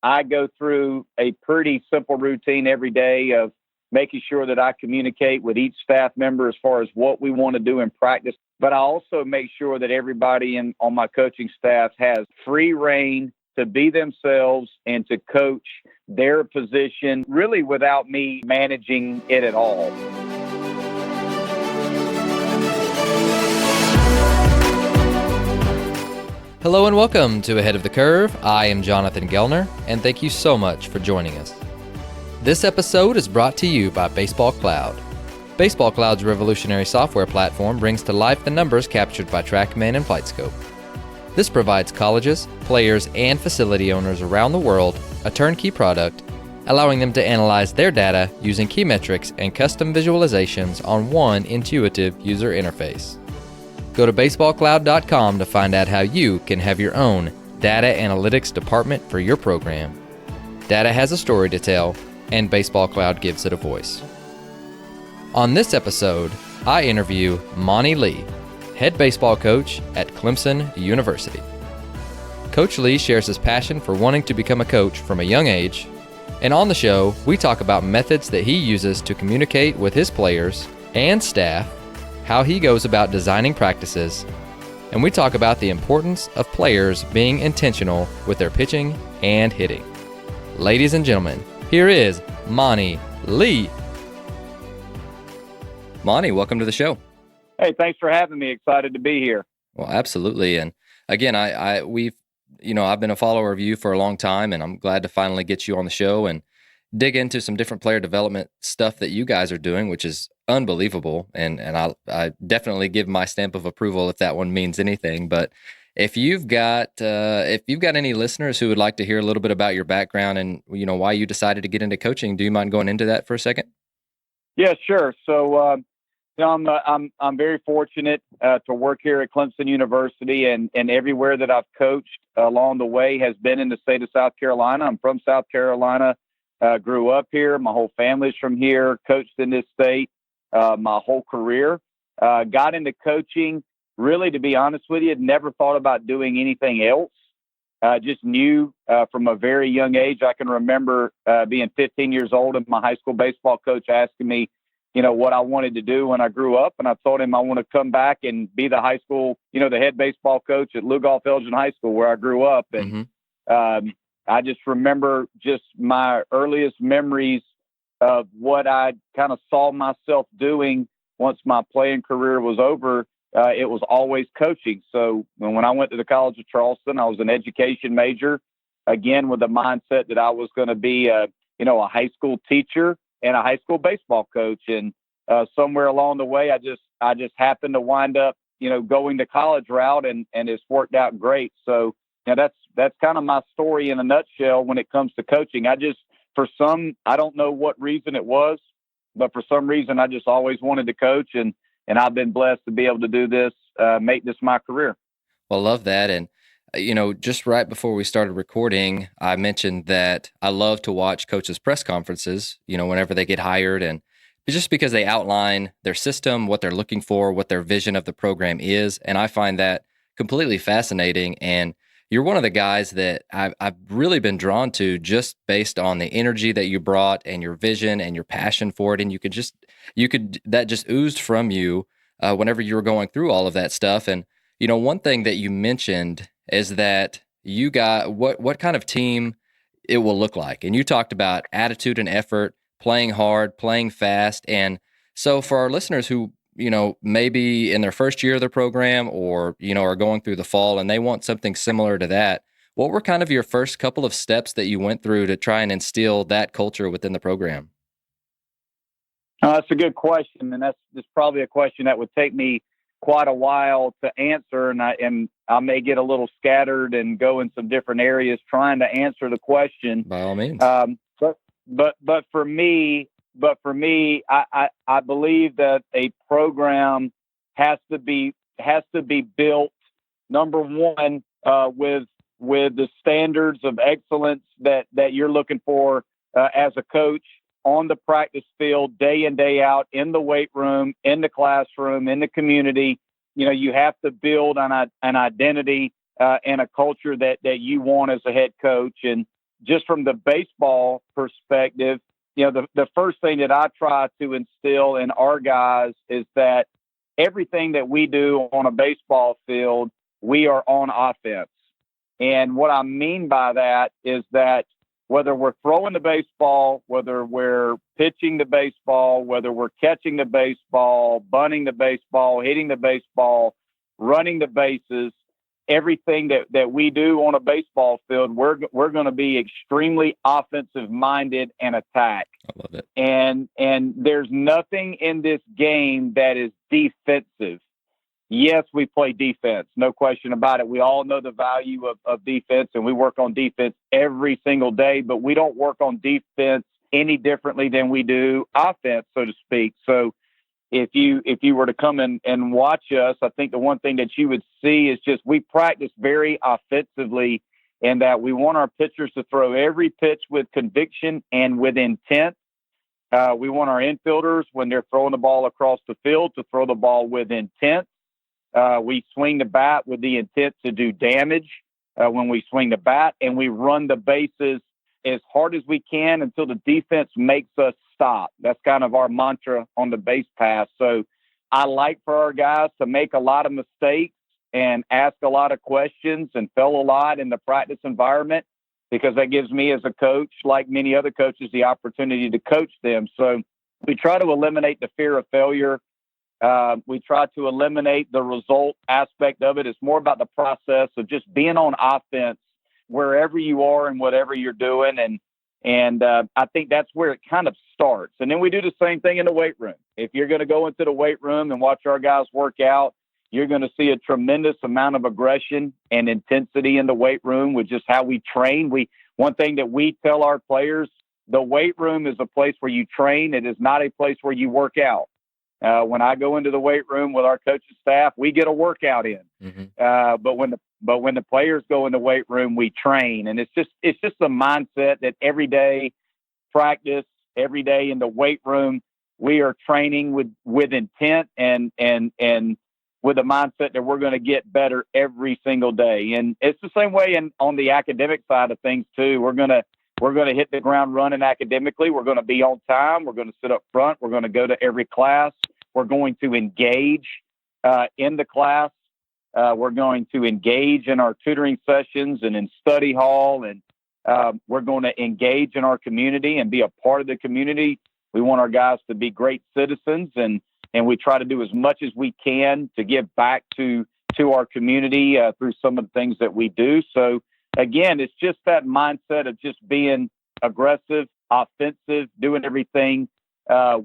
I go through a pretty simple routine every day of making sure that I communicate with each staff member as far as what we want to do in practice. But I also make sure that everybody on my coaching staff has free reign to be themselves and to coach their position really without me managing it at all. Hello and welcome to Ahead of the Curve. I am Jonathan Gellner, and thank you so much for joining us. This episode is brought to you by Baseball Cloud. Baseball Cloud's revolutionary software platform brings to life the numbers captured by TrackMan and FlightScope. This provides colleges, players, and facility owners around the world a turnkey product, allowing them to analyze their data using key metrics and custom visualizations on one intuitive user interface. Go to baseballcloud.com to find out how you can have your own data analytics department for your program. Data has a story to tell, and Baseball Cloud gives it a voice. On this episode, I interview Monte Lee, head baseball coach at Clemson University. Coach Lee shares his passion for wanting to become a coach from a young age, and on the show, we talk about methods that he uses to communicate with his players and staff, how he goes about designing practices, and we talk about the importance of players being intentional with their pitching and hitting. Ladies and gentlemen, here is Monte Lee. Monte, welcome to the show. Hey, thanks for having me. Excited to be here. Well, absolutely. And again, I've been a follower of you for a long time, and I'm glad to finally get you on the show and dig into some different player development stuff that you guys are doing, which is unbelievable. And I definitely give my stamp of approval if that one means anything. But if you've got any listeners who would like to hear a little bit about your background and why you decided to get into coaching, do you mind going into that for a second? Yeah, sure. So I'm very fortunate to work here at Clemson University, and everywhere that I've coached along the way has been in the state of South Carolina. I'm from South Carolina, grew up here. My whole family's from here, coached in this state my whole career. Got into coaching, really, to be honest with you, never thought about doing anything else. Just knew from a very young age. I can remember being 15 years old and my high school baseball coach asking me, what I wanted to do when I grew up. And I told him I want to come back and be the high school, the head baseball coach at Lugoff Elgin High School where I grew up. And I just remember just my earliest memories of what I kind of saw myself doing once my playing career was over. It was always coaching. So when I went to the College of Charleston, I was an education major, again, with the mindset that I was going to be a high school teacher and a high school baseball coach. And somewhere along the way, I just happened to wind up, going the college route, and it's worked out great. So that's kind of my story in a nutshell when it comes to coaching. I don't know what reason it was, but for some reason I just always wanted to coach, and I've been blessed to be able to do this, make this my career. Well, I love that. And, just right before we started recording, I mentioned that I love to watch coaches' press conferences, whenever they get hired, and just because they outline their system, what they're looking for, what their vision of the program is. And I find that completely fascinating. And you're one of the guys that I've really been drawn to just based on the energy that you brought and your vision and your passion for it. And that just oozed from you whenever you were going through all of that stuff. And, one thing that you mentioned is that you got what kind of team it will look like. And you talked about attitude and effort, playing hard, playing fast. And so for our listeners who, maybe in their first year of their program or, are going through the fall and they want something similar to that, what were kind of your first couple of steps that you went through to try and instill that culture within the program? That's a good question. And that's probably a question that would take me quite a while to answer. And I may get a little scattered and go in some different areas trying to answer the question. By all means. But for me, I believe that a program has to be built, number one, with the standards of excellence that you're looking for as a coach on the practice field, day in, day out, in the weight room, in the classroom, in the community. You have to build an identity and a culture that you want as a head coach. And just from the baseball perspective, the first thing that I try to instill in our guys is that everything that we do on a baseball field, we are on offense. And what I mean by that is that whether we're throwing the baseball, whether we're pitching the baseball, whether we're catching the baseball, bunting the baseball, hitting the baseball, running the bases, everything that we do on a baseball field, we're going to be extremely offensive minded and attack. I love it. And there's nothing in this game that is defensive. Yes, we play defense, no question about it. We all know the value of defense, and we work on defense every single day, but we don't work on defense any differently than we do offense, so to speak. So if you were to come and watch us, I think the one thing that you would see is just we practice very offensively in that we want our pitchers to throw every pitch with conviction and with intent. We want our infielders, when they're throwing the ball across the field, to throw the ball with intent. We swing the bat with the intent to do damage when we swing the bat, and we run the bases as hard as we can until the defense makes us stop. That's kind of our mantra on the base pass. So I like for our guys to make a lot of mistakes and ask a lot of questions and fail a lot in the practice environment, because that gives me as a coach, like many other coaches, the opportunity to coach them. So we try to eliminate the fear of failure. We try to eliminate the result aspect of it. It's more about the process of just being on offense wherever you are and whatever you're doing. And I think that's where it kind of starts. And then we do the same thing in the weight room. If you're going to go into the weight room and watch our guys work out, you're going to see a tremendous amount of aggression and intensity in the weight room with just how we train. One thing that we tell our players, the weight room is a place where you train. It is not a place where you work out. When I go into the weight room with our coaching staff, we get a workout in. Mm-hmm. But when the players go in the weight room, we train. And it's just a mindset that every day practice, every day in the weight room, we are training with intent and with a mindset that we're going to get better every single day. And it's the same way on the academic side of things too. We're going to hit the ground running academically. We're going to be on time. We're going to sit up front. We're going to go to every class. We're going to engage in the class. We're going to engage in our tutoring sessions and in study hall. And we're going to engage in our community and be a part of the community. We want our guys to be great citizens, and we try to do as much as we can to give back to our community through some of the things that we do. So, again, it's just that mindset of just being aggressive, offensive, doing everything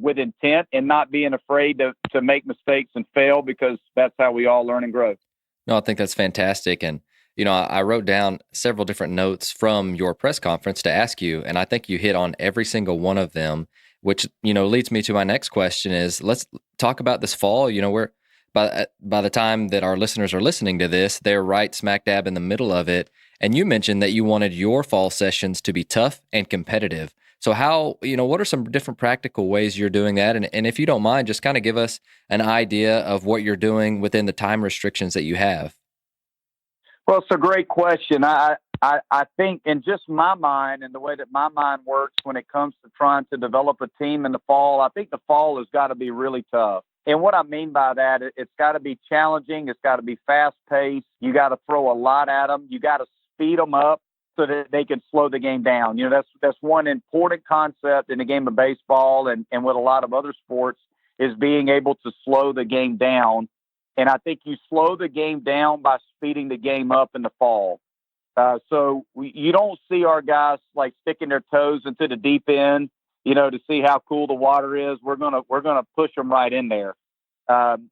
with intent, and not being afraid to make mistakes and fail, because that's how we all learn and grow. No, I think that's fantastic. And, I wrote down several different notes from your press conference to ask you, and I think you hit on every single one of them, which, leads me to my next question is, let's talk about this fall. We're by the time that our listeners are listening to this, they're right smack dab in the middle of it. And you mentioned that you wanted your fall sessions to be tough and competitive. So how, what are some different practical ways you're doing that? And if you don't mind, just kind of give us an idea of what you're doing within the time restrictions that you have. Well, it's a great question. I think in just my mind and the way that my mind works when it comes to trying to develop a team in the fall, I think the fall has got to be really tough. And what I mean by that, it's got to be challenging. It's got to be fast-paced. You got to throw a lot at them. You got to speed them up so that they can slow the game down. That's one important concept in the game of baseball and with a lot of other sports, is being able to slow the game down. And I think you slow the game down by speeding the game up in the fall. So you don't see our guys like sticking their toes into the deep end, to see how cool the water is. We're gonna push them right in there.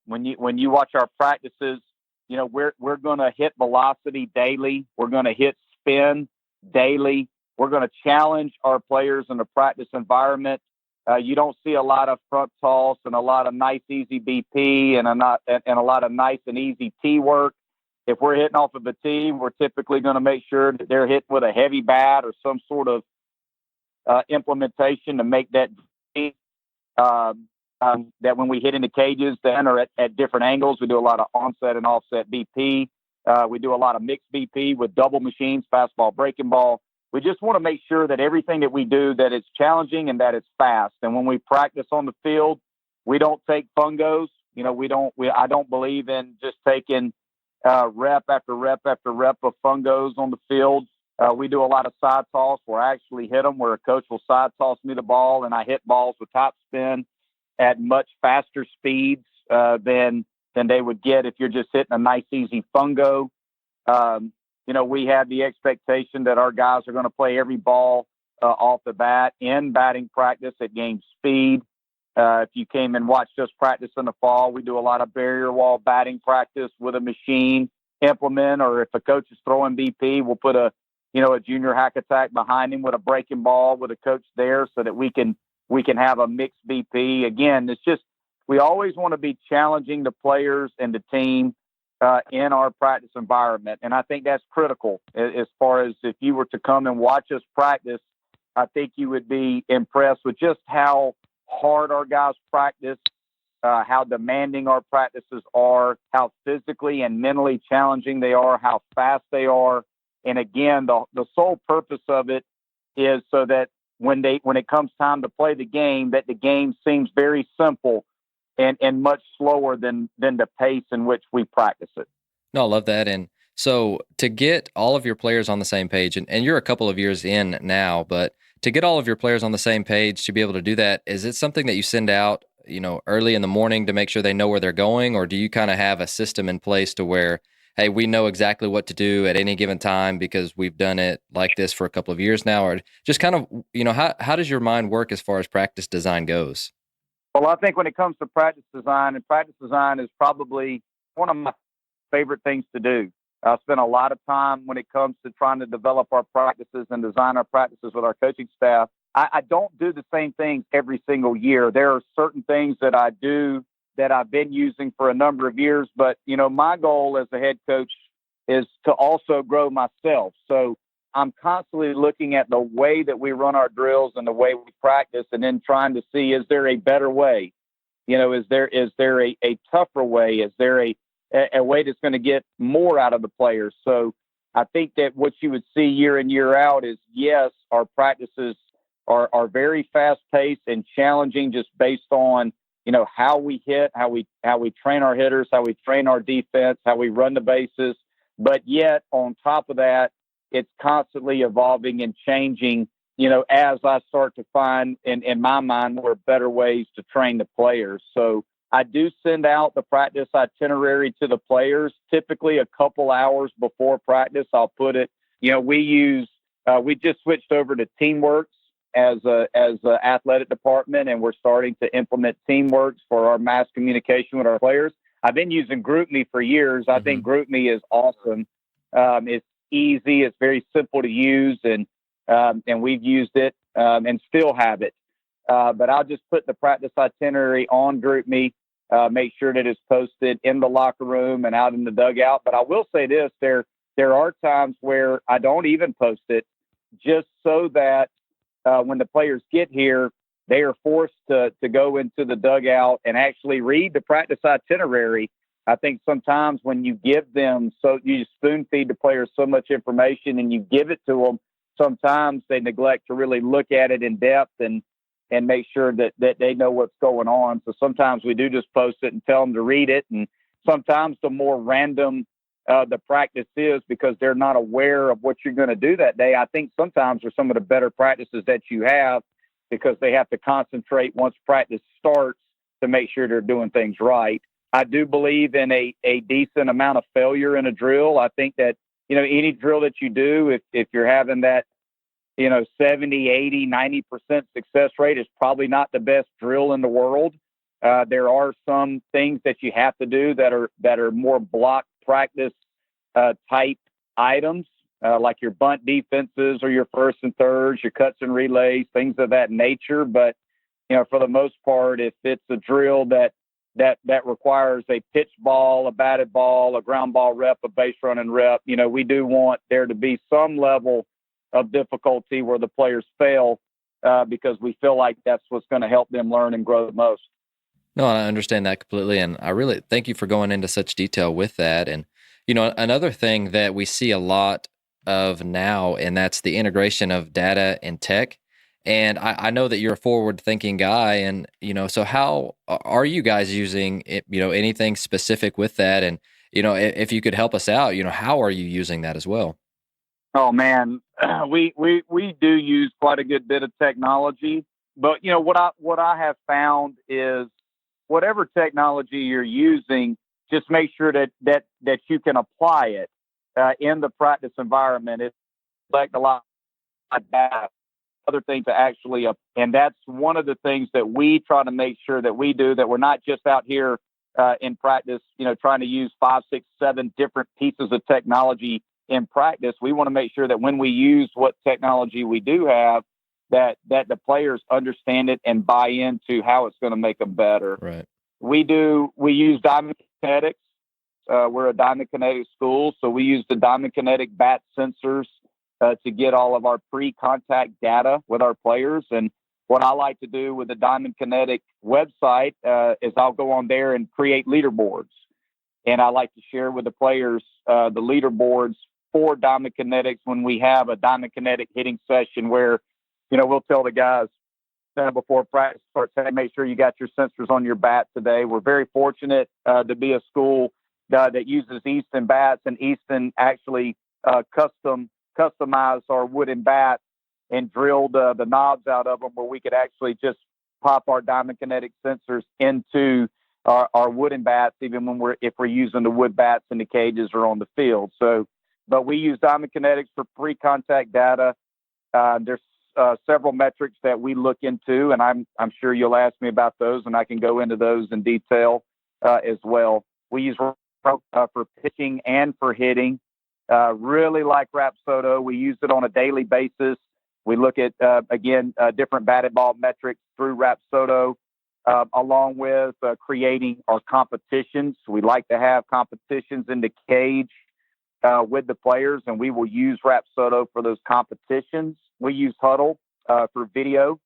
When you watch our practices, we're gonna hit velocity daily. We're gonna hit spin daily. We're gonna challenge our players in the practice environment. You don't see a lot of front toss and a lot of nice, easy BP and a lot of nice and easy tee work. If we're hitting off of a tee, we're typically going to make sure that they're hitting with a heavy bat or some sort of implementation to make that that when we hit into cages then or at different angles. We do a lot of onset and offset BP. We do a lot of mixed BP with double machines, fastball, breaking ball. we just want to make sure that everything that we do, that it's challenging and that it's fast. And when we practice on the field, we don't take fungos. I don't believe in just taking rep after rep after rep of fungos on the field. We do a lot of side toss where I actually hit them, where a coach will side toss me the ball, and I hit balls with top spin at much faster speeds than they would get if you're just hitting a nice, easy fungo. We have the expectation that our guys are going to play every ball off the bat in batting practice at game speed. If you came and watched us practice in the fall, we do a lot of barrier wall batting practice with a machine implement, or if a coach is throwing BP, we'll put a junior hack attack behind him with a breaking ball with a coach there so that we can have a mixed BP. Again, it's just, we always want to be challenging the players and the team in our practice environment. And I think that's critical as far as if you were to come and watch us practice, I think you would be impressed with just how hard our guys practice, how demanding our practices are, how physically and mentally challenging they are, how fast they are. And again, the sole purpose of it is so that when it comes time to play the game, that the game seems very simple and much slower than the pace in which we practice it. No, I love that. And so to get all of your players on the same page, and you're a couple of years in now, but to get all of your players on the same page, to be able to do that, is it something that you send out, early in the morning to make sure they know where they're going? Or do you kind of have a system in place to where, hey, we know exactly what to do at any given time because we've done it like this for a couple of years now? Or just kind of, how does your mind work as far as practice design goes? Well, I think when it comes to practice design, and practice design is probably one of my favorite things to do. I spend a lot of time when it comes to trying to develop our practices and design our practices with our coaching staff. I don't do the same things every single year. There are certain things that I do that I've been using for a number of years, but my goal as a head coach is to also grow myself. So I'm constantly looking at the way that we run our drills and the way we practice, and then trying to see, is there a better way? Is there a tougher way? Is there a way that's going to get more out of the players? So I think that what you would see year in, year out is, yes, our practices are very fast paced and challenging, just based on, how we hit, how we train our hitters, how we train our defense, how we run the bases. But yet on top of that, it's constantly evolving and changing, as I start to find in my mind more better ways to train the players. So I do send out the practice itinerary to the players, typically a couple hours before practice. I'll put it, we just switched over to Teamworks as a athletic department, and we're starting to implement Teamworks for our mass communication with our players. I've been using GroupMe for years. I think GroupMe is awesome. It's easy. It's very simple to use, and we've used it and still have it. But I'll just put the practice itinerary on GroupMe, make sure that it's posted in the locker room and out in the dugout. But I will say this, there are times where I don't even post it, just so that when the players get here, they are forced to go into the dugout and actually read the practice itinerary. I think sometimes when you give them, so you spoon feed the players so much information and you give it to them, sometimes they neglect to really look at it in depth and make sure that they know what's going on. So sometimes we do just post it and tell them to read it. And sometimes the more random the practice is, because they're not aware of what you're going to do that day, I think sometimes are some of the better practices that you have, because they have to concentrate once practice starts to make sure they're doing things right. I do believe in a decent amount of failure in a drill. I think that, any drill that you do, if you're having that, 70, 80, 90% success rate, is probably not the best drill in the world. There are some things that you have to do that are more block practice type items, like your bunt defenses or your first and thirds, your cuts and relays, things of that nature. But, for the most part, if it's a drill that requires a pitch ball, a batted ball, a ground ball rep, a base running rep, we do want there to be some level of difficulty where the players fail, because we feel like that's what's going to help them learn and grow the most. No, I understand that completely. And I really thank you for going into such detail with that. And, another thing that we see a lot of now, and that's the integration of data and tech. And I know that you're a forward-thinking guy, and so how are you guys using it? Anything specific with that? And if you could help us out, how are you using that as well? Oh man, we do use quite a good bit of technology, but what I have found is whatever technology you're using, just make sure that you can apply it in the practice environment. It's like a lot of that other things to actually and that's one of the things that we try to make sure that we do, that we're not just out here in practice, trying to use 5, 6, 7 different pieces of technology in practice. We want to make sure that when we use what technology we do have, that the players understand it and buy into how it's going to make them better. Right. We use Diamond Kinetics. We're a Diamond Kinetic school, so we use the Diamond Kinetic bat sensors to get all of our pre-contact data with our players. And what I like to do with the Diamond Kinetic website is I'll go on there and create leaderboards. And I like to share with the players the leaderboards for Diamond Kinetics when we have a Diamond Kinetic hitting session where, we'll tell the guys before practice starts, hey, make sure you got your sensors on your bat today. We're very fortunate to be a school that uses Easton bats, and Easton actually customized our wooden bats and drilled the knobs out of them where we could actually just pop our Diamond Kinetic sensors into our wooden bats, even when if we're using the wood bats in the cages or on the field. So, but we use Diamond Kinetics for pre-contact data. There's several metrics that we look into, and I'm sure you'll ask me about those, and I can go into those in detail as well. We use for pitching and for hitting. Really like Rapsodo. We use it on a daily basis. We look at, different batted ball metrics through Rapsodo, along with creating our competitions. We like to have competitions in the cage with the players, and we will use Rapsodo for those competitions. We use Huddle for video.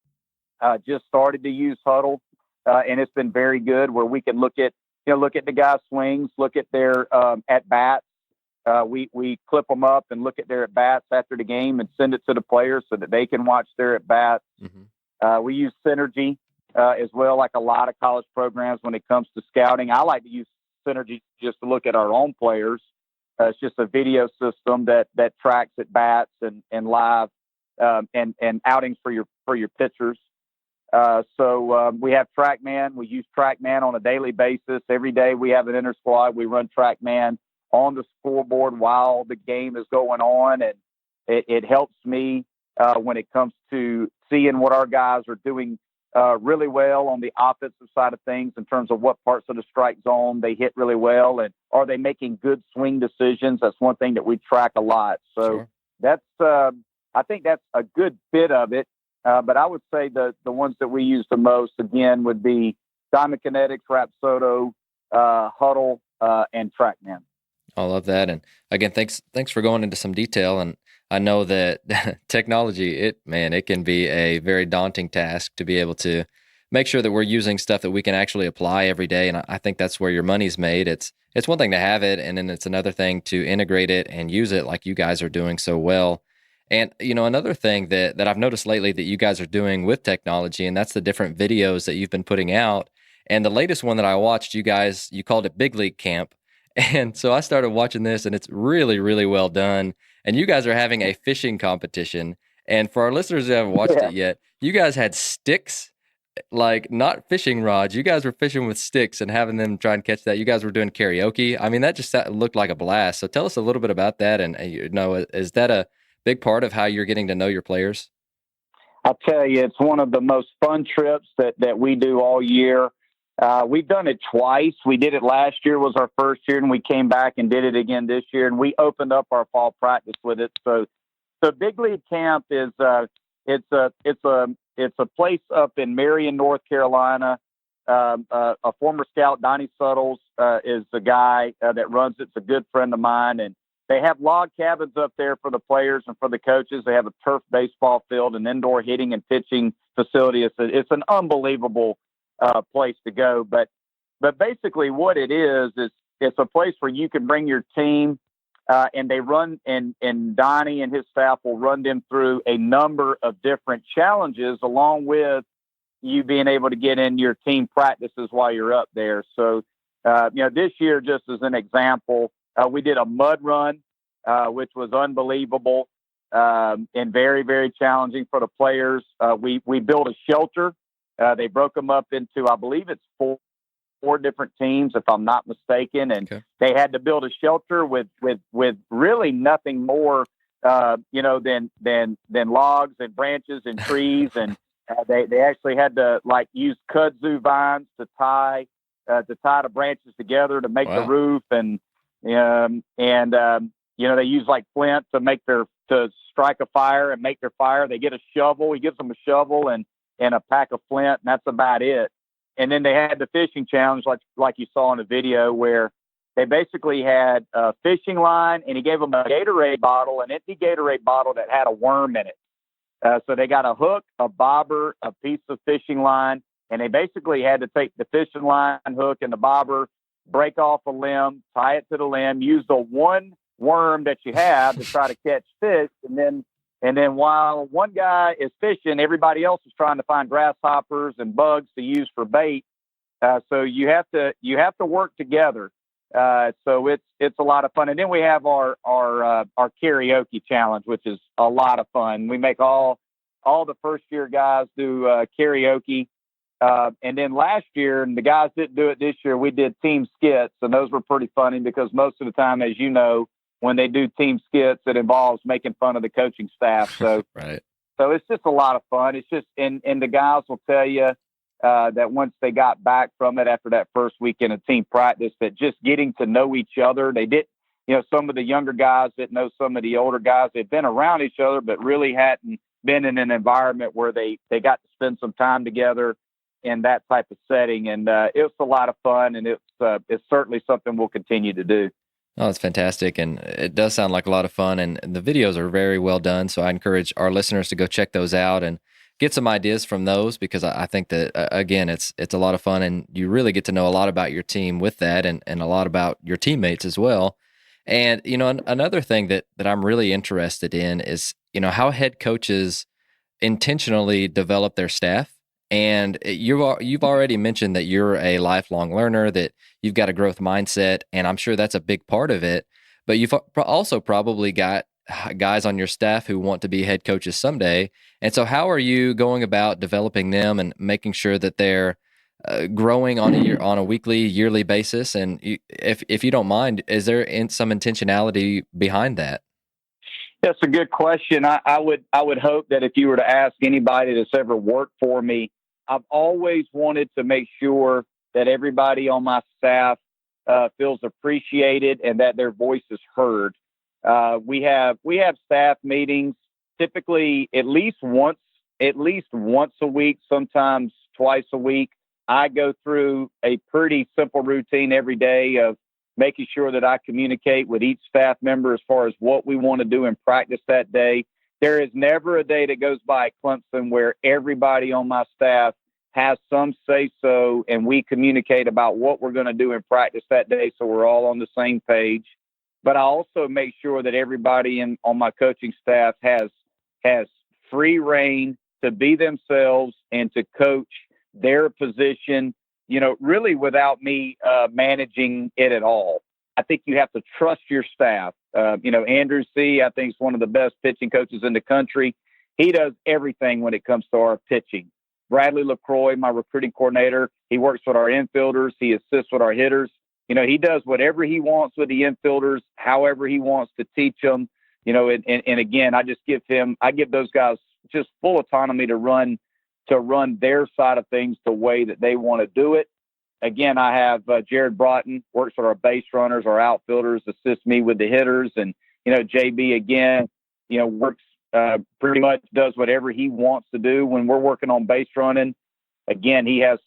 Just started to use Huddle, and it's been very good where we can look at the guys' swings, look at their at-bats. We clip them up and look at their at-bats after the game and send it to the players so that they can watch their at-bats. Mm-hmm. We use Synergy as well, like a lot of college programs when it comes to scouting. I like to use Synergy just to look at our own players. It's just a video system that tracks at-bats and live and outings for your pitchers. So we have TrackMan. We use TrackMan on a daily basis. Every day we have an inter squad. We run TrackMan on the scoreboard while the game is going on, and it helps me when it comes to seeing what our guys are doing really well on the offensive side of things in terms of what parts of the strike zone they hit really well, and are they making good swing decisions. That's one thing that we track a lot. So sure. That's I think that's a good bit of it. But I would say the ones that we use the most, again, would be Diamond Kinetics, Rapsodo, Huddle, and TrackMan. I love that. And again, thanks for going into some detail. And I know that technology, it can be a very daunting task to be able to make sure that we're using stuff that we can actually apply every day. And I think that's where your money's made. It's one thing to have it, and then it's another thing to integrate it and use it like you guys are doing so well. And, another thing that I've noticed lately that you guys are doing with technology, and that's the different videos that you've been putting out. And the latest one that I watched, you called it Big League Camp. And so I started watching this, and it's really, really well done. And you guys are having a fishing competition. And for our listeners who haven't watched it yet, you guys had sticks, like not fishing rods. You guys were fishing with sticks and having them try and catch that. You guys were doing karaoke. I mean, that just looked like a blast. So tell us a little bit about that. And, is that a big part of how you're getting to know your players? I'll tell you, it's one of the most fun trips that we do all year. We've done it twice. We did it last year, was our first year, and we came back and did it again this year, and we opened up our fall practice with it. So Big League Camp is it's a place up in Marion, North Carolina. A former scout, Donnie Suttles, is the guy that runs it. It's a good friend of mine, and they have log cabins up there for the players and for the coaches. They have a turf baseball field, an indoor hitting and pitching facility. It's an unbelievable place to go. But basically what it is it's a place where you can bring your team and they run, and Donnie and his staff will run them through a number of different challenges, along with you being able to get in your team practices while you're up there. So, this year, just as an example, we did a mud run, which was unbelievable and very, very challenging for the players. We built a shelter. They broke them up into, I believe it's four different teams, if I'm not mistaken, and they had to build a shelter with really nothing more, than logs and branches and trees, and they actually had to use kudzu vines to tie the branches together to make the roof, and they use flint to strike a fire and make their fire. They get a shovel. He gives them a shovel and a pack of flint, and that's about it. And then they had the fishing challenge, like you saw in the video, where they basically had a fishing line, and he gave them a Gatorade bottle, an empty Gatorade bottle that had a worm in it. So they got a hook, a bobber, a piece of fishing line, and they basically had to take the fishing line, hook, and the bobber, break off a limb, tie it to the limb, use the one worm that you have to try to catch fish, and then while one guy is fishing, everybody else is trying to find grasshoppers and bugs to use for bait. So you have to work together. So it's a lot of fun. And then we have our karaoke challenge, which is a lot of fun. We make all the first year guys do karaoke. And then last year, and the guys didn't do it this year, we did team skits, and those were pretty funny because most of the time, as you know, when they do team skits, it involves making fun of the coaching staff. So, right. So it's just a lot of fun. It's just, and the guys will tell you that once they got back from it after that first weekend of team practice, that just getting to know each other, they did, some of the younger guys didn't know some of the older guys. They'd been around each other, but really hadn't been in an environment where they got to spend some time together in that type of setting. And it was a lot of fun, and it's certainly something we'll continue to do. Oh, it's fantastic, and it does sound like a lot of fun, and the videos are very well done, so I encourage our listeners to go check those out and get some ideas from those, because I think that, again, it's a lot of fun, and you really get to know a lot about your team with that, and a lot about your teammates as well. And, another thing that I'm really interested in is, how head coaches intentionally develop their staff. And you've already mentioned that you're a lifelong learner, that you've got a growth mindset, and I'm sure that's a big part of it. But you've also probably got guys on your staff who want to be head coaches someday. And so how are you going about developing them and making sure that they're growing on a weekly, yearly basis? And if you don't mind, is there some intentionality behind that? That's a good question. I would hope that if you were to ask anybody that's ever worked for me, I've always wanted to make sure that everybody on my staff feels appreciated and that their voice is heard. We have staff meetings typically at least once a week, sometimes twice a week. I go through a pretty simple routine every day of making sure that I communicate with each staff member as far as what we want to do in practice that day. There is never a day that goes by at Clemson where everybody on my staff has some say-so, and we communicate about what we're going to do in practice that day, so we're all on the same page. But I also make sure that everybody on my coaching staff has free reign to be themselves and to coach their position, really without me managing it at all. I think you have to trust your staff. Andrew C., I think, is one of the best pitching coaches in the country. He does everything when it comes to our pitching. Bradley LaCroix, my recruiting coordinator, he works with our infielders. He assists with our hitters. He does whatever he wants with the infielders, however he wants to teach them. And again, I give those guys just full autonomy to run their side of things the way that they want to do it. Again, I have Jared Broughton, works with our base runners, our outfielders, assists me with the hitters. And, JB, again, works pretty much does whatever he wants to do when we're working on base running. Again, he has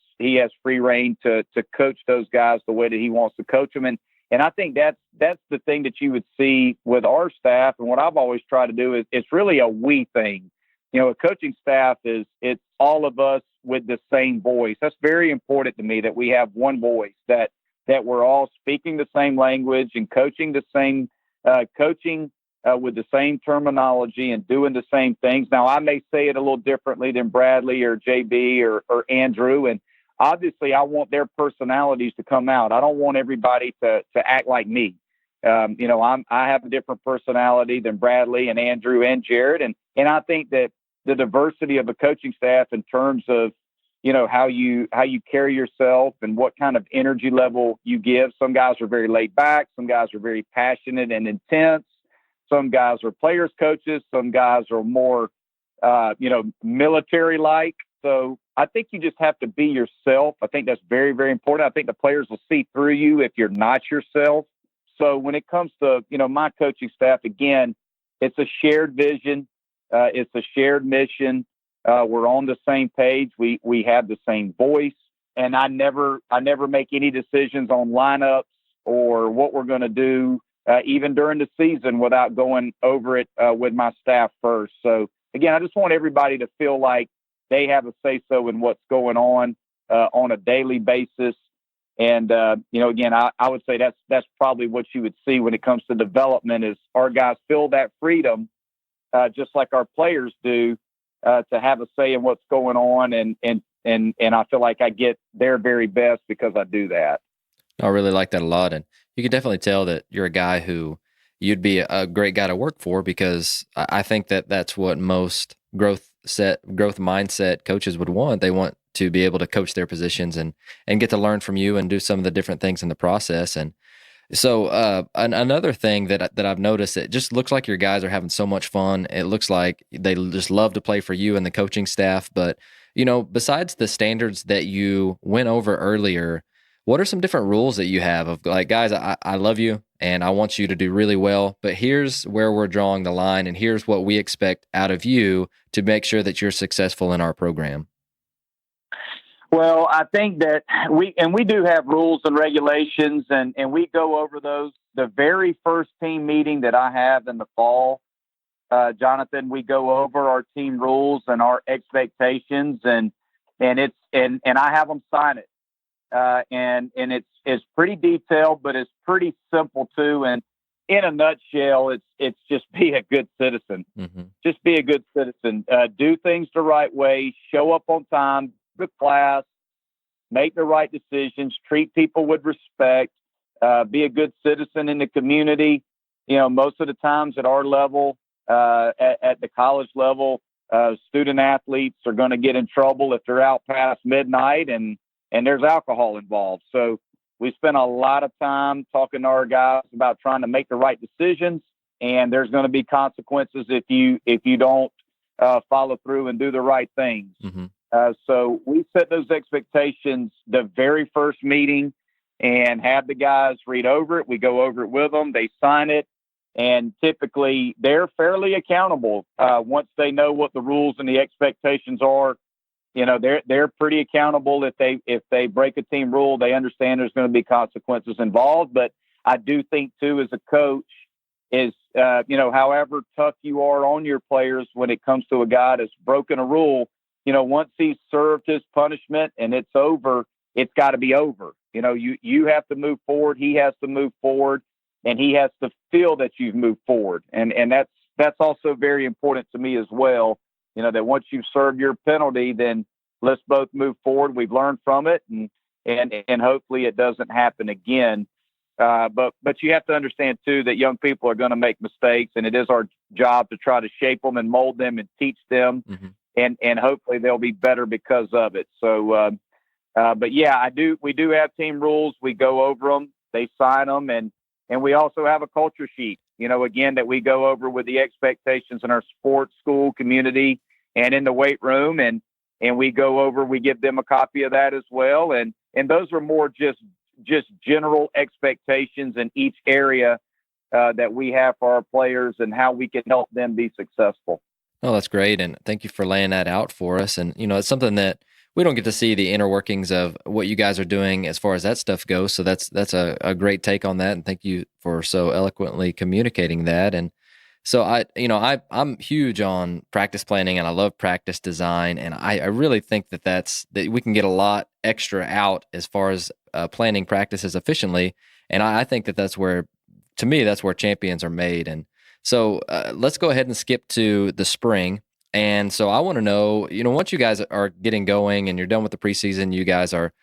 free reign to coach those guys the way that he wants to coach them. And I think that's the thing that you would see with our staff. And what I've always tried to do is it's really a we thing. A coaching staff it's all of us with the same voice. That's very important to me, that we have one voice, that we're all speaking the same language and coaching the same coaching with the same terminology and doing the same things. Now, I may say it a little differently than Bradley or JB or Andrew, and obviously I want their personalities to come out. I don't want everybody to act like me. I have a different personality than Bradley and Andrew and Jared, and I think that the diversity of a coaching staff in terms of how you carry yourself and what kind of energy level you give. Some guys are very laid back. Some guys are very passionate and intense. Some guys are players coaches. Some guys are more, military like. So I think you just have to be yourself. I think that's very, very important. I think the players will see through you if you're not yourself. So when it comes to, my coaching staff, again, it's a shared vision. It's a shared mission. We're on the same page. We have the same voice, and I never make any decisions on lineups or what we're going to do, even during the season, without going over it with my staff first. So again, I just want everybody to feel like they have a say so in what's going on a daily basis. And again, I would say that's probably what you would see when it comes to development is our guys feel that freedom, just like our players do. To have a say in what's going on, and I feel like I get their very best because I do that. I really like that a lot, and you can definitely tell that you're a guy who you'd be a great guy to work for, because I think that that's what most growth mindset coaches would want. They want to be able to coach their positions and get to learn from you and do some of the different things in the process. And so another thing that I've noticed, it just looks like your guys are having so much fun. It looks like they just love to play for you and the coaching staff. But, besides the standards that you went over earlier, what are some different rules that you have of like, guys, I love you and I want you to do really well, but here's where we're drawing the line and here's what we expect out of you to make sure that you're successful in our program? Well, I think that we do have rules and regulations, and we go over those. The very first team meeting that I have in the fall, Jonathan, we go over our team rules and our expectations, and I have them sign it. And it's pretty detailed, but it's pretty simple too. And in a nutshell, it's just be a good citizen. Mm-hmm. Just be a good citizen. Do things the right way. Show up on time. The class, make the right decisions, treat people with respect, be a good citizen in the community. Most of the times at our level, at the college level, student athletes are going to get in trouble if they're out past midnight and there's alcohol involved. So we spend a lot of time talking to our guys about trying to make the right decisions, and there's going to be consequences if you don't follow through and do the right things. Mm-hmm. So we set those expectations the very first meeting and have the guys read over it. We go over it with them. They sign it. And typically they're fairly accountable. Once they know what the rules and the expectations are, they're pretty accountable. If they break a team rule, they understand there's going to be consequences involved. But I do think too, as a coach, is, however tough you are on your players when it comes to a guy that's broken a rule, once he's served his punishment and it's over, it's got to be over. You have to move forward. He has to move forward, and he has to feel that you've moved forward. And that's also very important to me as well. That once you've served your penalty, then let's both move forward. We've learned from it, and hopefully it doesn't happen again. But you have to understand too that young people are going to make mistakes, and it is our job to try to shape them and mold them and teach them. Mm-hmm. And hopefully they'll be better because of it. So, but yeah, we do have team rules. We go over them, they sign them, and we also have a culture sheet, again, that we go over with the expectations in our sports school community and in the weight room. And we give them a copy of that as well. And those are more just general expectations in each area that we have for our players and how we can help them be successful. Oh, that's great. And thank you for laying that out for us. And, it's something that we don't get to see the inner workings of what you guys are doing as far as that stuff goes. So that's a great take on that. And thank you for so eloquently communicating that. And so I'm huge on practice planning, and I love practice design. And I really think that we can get a lot extra out as far as planning practices efficiently. And I think that that's where to me, that's where champions are made. And so let's go ahead and skip to the spring. And so I want to know, once you guys are getting going and you're done with the preseason, you guys are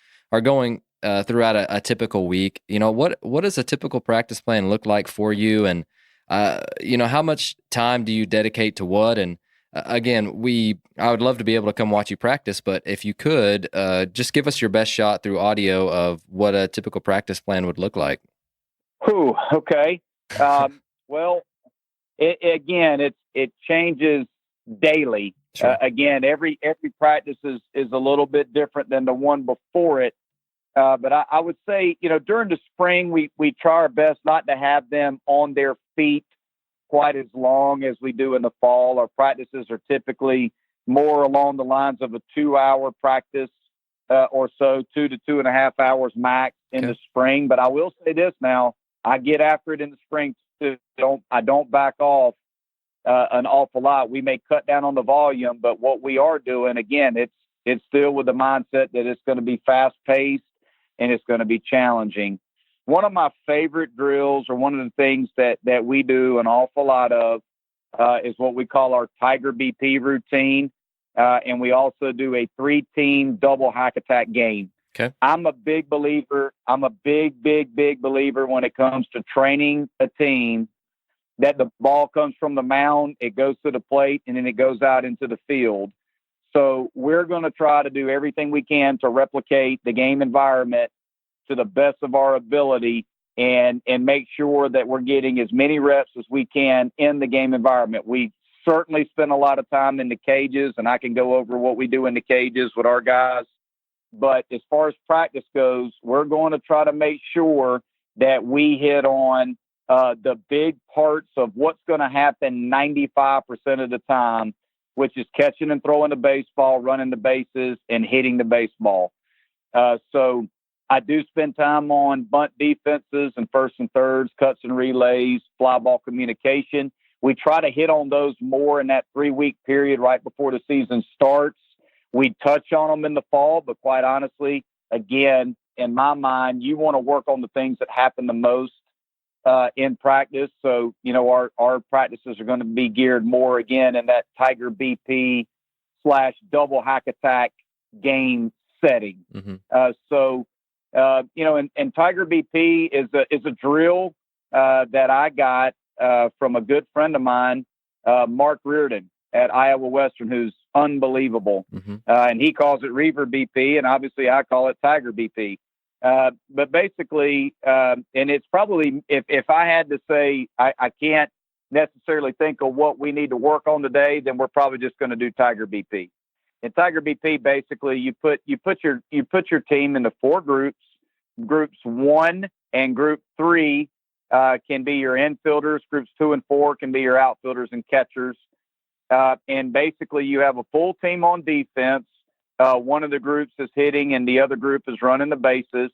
going throughout a typical week. What does a typical practice plan look like for you? And how much time do you dedicate to what? And again, I would love to be able to come watch you practice, but if you could, just give us your best shot through audio of what a typical practice plan would look like. Okay. Well, it changes daily. Sure. Again, every practice is a little bit different than the one before it. But I would say, during the spring, we try our best not to have them on their feet quite as long as we do in the fall. Our practices are typically more along the lines of a 2-hour practice or so, 2 to 2.5 hours max in the spring. But I will say this now, I get after it in the spring too. I don't back off an awful lot. We may cut down on the volume, but what we are doing, again, it's still with the mindset that it's going to be fast paced and it's going to be challenging. One of my favorite drills, or one of the things that we do an awful lot of, is what we call our Tiger BP routine. And we also do a 3-team double hack attack game. Okay. I'm a big believer. I'm a big believer when it comes to training a team that the ball comes from the mound, it goes to the plate, and then it goes out into the field. So we're going to try to do everything we can to replicate the game environment to the best of our ability and make sure that we're getting as many reps as we can in the game environment. We certainly spend a lot of time in the cages, and I can go over what we do in the cages with our guys. But as far as practice goes, we're going to try to make sure that we hit on the big parts of what's going to happen 95% of the time, which is catching and throwing the baseball, running the bases, and hitting the baseball. So I do spend time on bunt defenses and first and thirds, cuts and relays, fly ball communication. We try to hit on those more in that 3-week period right before the season starts. We touch on them in the fall, but quite honestly, again, in my mind, you want to work on the things that happen the most in practice. So, our practices are going to be geared more, again, in that Tiger BP / double hack attack game setting. Mm-hmm. And Tiger BP is a drill that I got from a good friend of mine, Mark Reardon at Iowa Western, who's unbelievable. Mm-hmm. And he calls it Reaver BP, and obviously I call it Tiger BP. But basically, and it's probably, if I had to say, I can't necessarily think of what we need to work on today, then we're probably just going to do Tiger BP. And Tiger BP, basically, you put your team into 4 groups. Groups 1 and Group 3 can be your infielders. Groups 2 and 4 can be your outfielders and catchers. And basically, you have a full team on defense. One of the groups is hitting and the other group is running the bases.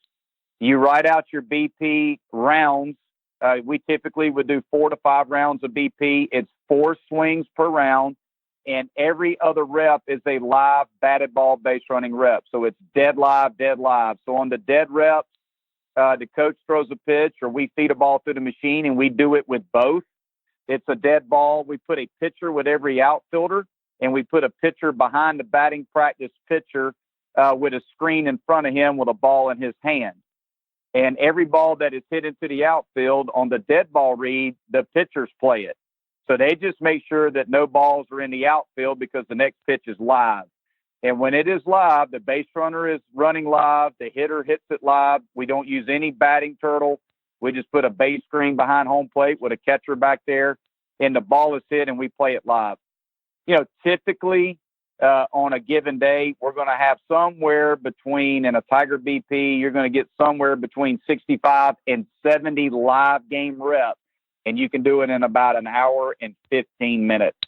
You write out your BP rounds. We typically would do 4 to 5 rounds of BP. It's 4 swings per round, and every other rep is a live batted ball base running rep. So it's dead live. So on the dead reps, the coach throws a pitch or we feed a ball through the machine, and we do it with both. It's a dead ball. We put a pitcher with every outfielder, and we put a pitcher behind the batting practice pitcher with a screen in front of him with a ball in his hand. And every ball that is hit into the outfield on the dead ball read, the pitchers play it. So they just make sure that no balls are in the outfield because the next pitch is live. And when it is live, the base runner is running live. The hitter hits it live. We don't use any batting turtle. We just put a base screen behind home plate with a catcher back there, and the ball is hit, and we play it live. Typically on a given day, we're going to have somewhere between, in a Tiger BP, you're going to get somewhere between 65 and 70 live game reps, and you can do it in about an hour and 15 minutes.